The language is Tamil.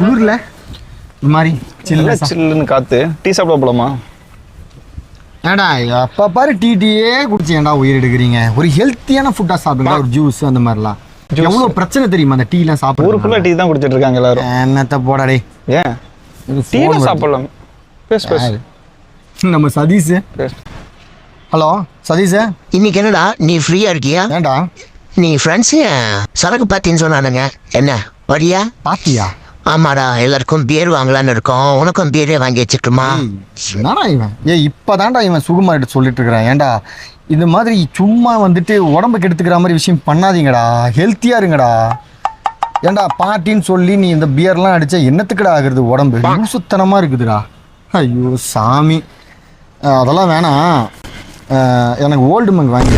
குளிர்ல இந்த மாதிரி சில்லுன்னு காத்து. டீ சாப்பிட போலாமா? ஏடா அப்போ பாரு டீயே குடிச்சு ஏன்டா உயிர் எடுக்கிறீங்க? ஒரு ஹெல்த்தியான ஃபுட்டாக சாப்பிடுங்க, ஒரு ஜூஸ் அந்த மாதிரிலாம். எவ்வளோ பிரச்சனை தெரியுமா அந்த டீலாம் சாப்பிட? ஊருக்குள்ள டீ தான் குடிச்சிட்டு இருக்காங்க எல்லாரும். என்னத்த போடாடே. ஏன் டீ சாப்பிடலாம்? பேசு. நம்ம சதீஷ். ஹலோ சதீஷ், இன்னைக்கு என்னடா நீ ஃப்ரீயா இருக்கியா? ஏன்டா? நீ ஃப்ரெண்ட்ஸு சரக்கு பார்த்தின்னு சொன்னானுங்க, என்ன வரியா? பாத்தியா? ஆமாடா, எல்லாருக்கும் பியர் வாங்கலான்னு இருக்கோம், உனக்கும் பியரே வாங்கி வச்சுட்டுமா? என்னடா இவன் இப்போதான்டா இவன் சுகுமாரிட்ட சொல்லிட்டு இருக்கிறான். ஏன்டா இந்த மாதிரி சும்மா வந்துட்டு உடம்புக்கு எடுத்துக்கிற மாதிரி விஷயம் பண்ணாதீங்கடா, ஹெல்த்தியாக இருங்கடா. ஏன்டா பார்ட்டின்னு சொல்லி நீ இந்த பியர்லாம் அடித்தா என்னத்துக்குடா ஆகுறது? உடம்பு லூசுத்தனமாக இருக்குதுடா. ஐயோ சாமி, அதெல்லாம் வேணாம். எனக்கு ஓல்டு மங்க் வாங்கி